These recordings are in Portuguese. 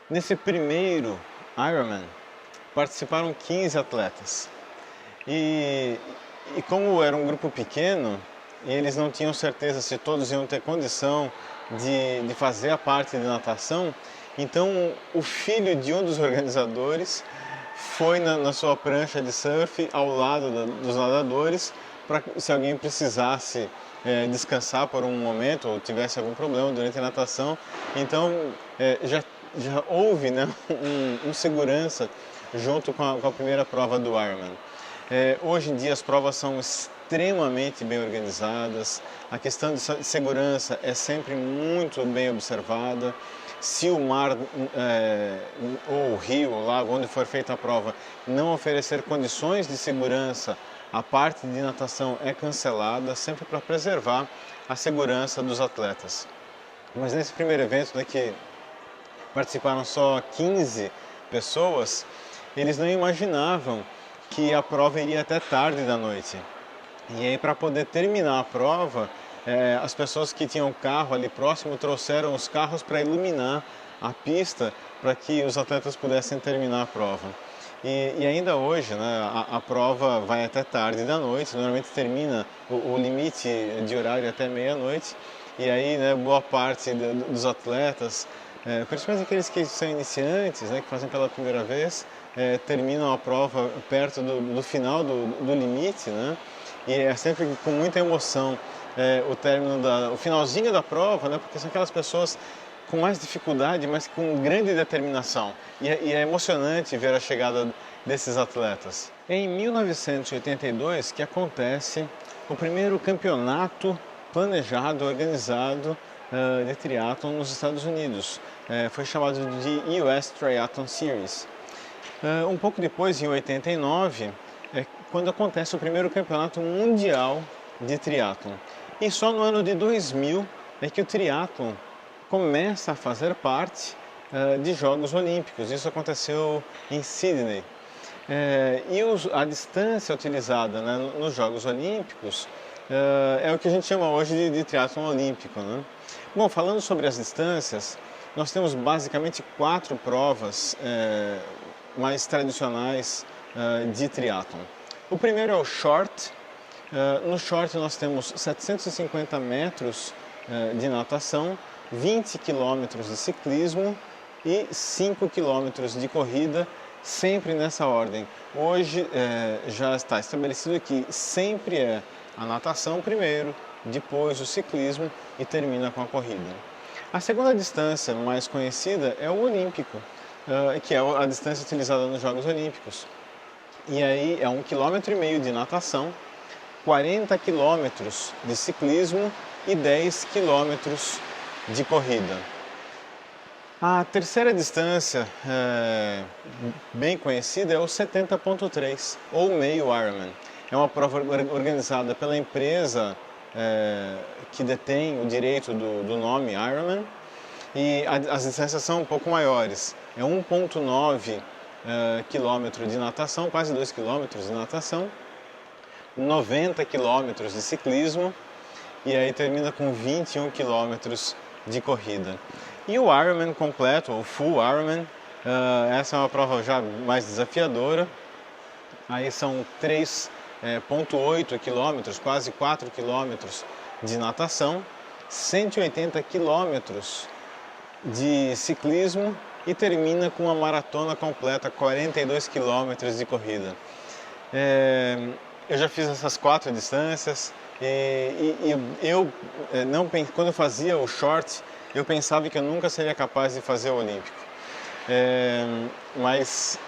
Nesse primeiro Ironman, participaram 15 atletas. E como era um grupo pequeno, e eles não tinham certeza se todos iam ter condição de fazer a parte de natação, então o filho de um dos organizadores foi na sua prancha de surf ao lado dos nadadores, para se alguém precisasse descansar por um momento ou tivesse algum problema durante a natação. Então já houve, né, um segurança junto com a primeira prova do Ironman. Hoje em dia as provas são extremamente bem organizadas, a questão de segurança é sempre muito bem observada. Se o mar ou o rio, o lago, onde for feita a prova, não oferecer condições de segurança, a parte de natação é cancelada, sempre para preservar a segurança dos atletas. Mas nesse primeiro evento, né, que participaram só 15 pessoas, eles não imaginavam que a prova iria até tarde da noite. E aí, para poder terminar a prova, as pessoas que tinham carro ali próximo trouxeram os carros para iluminar a pista para que os atletas pudessem terminar a prova. E ainda hoje, né, a prova vai até tarde da noite, normalmente termina o limite de horário até meia-noite, e aí, né, boa parte dos atletas, principalmente aqueles que são iniciantes, né, que fazem pela primeira vez, terminam a prova perto do final do limite, né, e é sempre com muita emoção o finalzinho da prova, né, porque são aquelas pessoas com mais dificuldade, mas com grande determinação. E é emocionante ver a chegada desses atletas. É em 1982 que acontece o primeiro campeonato planejado, organizado de triatlon nos Estados Unidos. Foi chamado de US Triathlon Series. Um pouco depois, em 89, quando acontece o primeiro campeonato mundial de triatlon. E só no ano de 2000 é que o triatlon começa a fazer parte de Jogos Olímpicos. Isso aconteceu em Sydney. A distância utilizada, né, nos Jogos Olímpicos é o que a gente chama hoje de triatlon olímpico, né? Bom, falando sobre as distâncias, nós temos basicamente 4 provas mais tradicionais de triatlon. O primeiro é o short. No short nós temos 750 metros de natação, 20 quilômetros de ciclismo e 5 quilômetros de corrida, sempre nessa ordem. Hoje já está estabelecido que sempre é a natação primeiro, depois o ciclismo e termina com a corrida. A segunda distância mais conhecida é o olímpico, que é a distância utilizada nos Jogos Olímpicos. E aí é 1,5 km de natação, 40 quilômetros de ciclismo e 10 quilômetros de corrida. A terceira distância bem conhecida é o 70.3 ou meio Ironman. É uma prova organizada pela empresa que detém o direito do nome Ironman, e as distâncias são um pouco maiores. É 1,9 km de natação, quase 2 km de natação, 90 km de ciclismo e aí termina com 21 km de corrida. E o Ironman completo, o Full Ironman, essa é uma prova já mais desafiadora. Aí são 3,8 km, quase 4 km de natação, 180 km de ciclismo e termina com uma maratona completa, 42 km de corrida. Eu já fiz essas 4 distâncias e eu quando eu fazia o short, eu pensava que eu nunca seria capaz de fazer o olímpico. Mas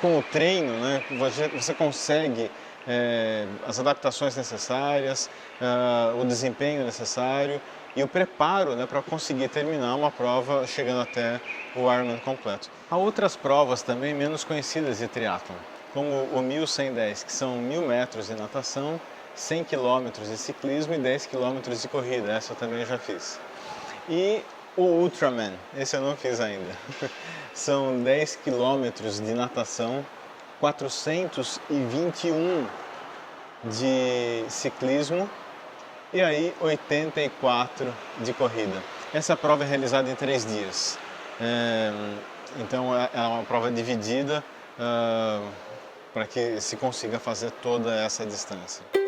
com o treino, né, você consegue as adaptações necessárias, o desempenho necessário e o preparo, né, para conseguir terminar uma prova chegando até o Ironman completo. Há outras provas também menos conhecidas de triatlon, como o 1110, que são 1.000 metros de natação, 100 km de ciclismo e 10 km de corrida. Essa eu também já fiz. E o Ultraman, esse eu não fiz ainda. São 10 km de natação, 421 de ciclismo e aí 84 de corrida. Essa prova é realizada em 3 dias. É, então é uma prova dividida para que se consiga fazer toda essa distância.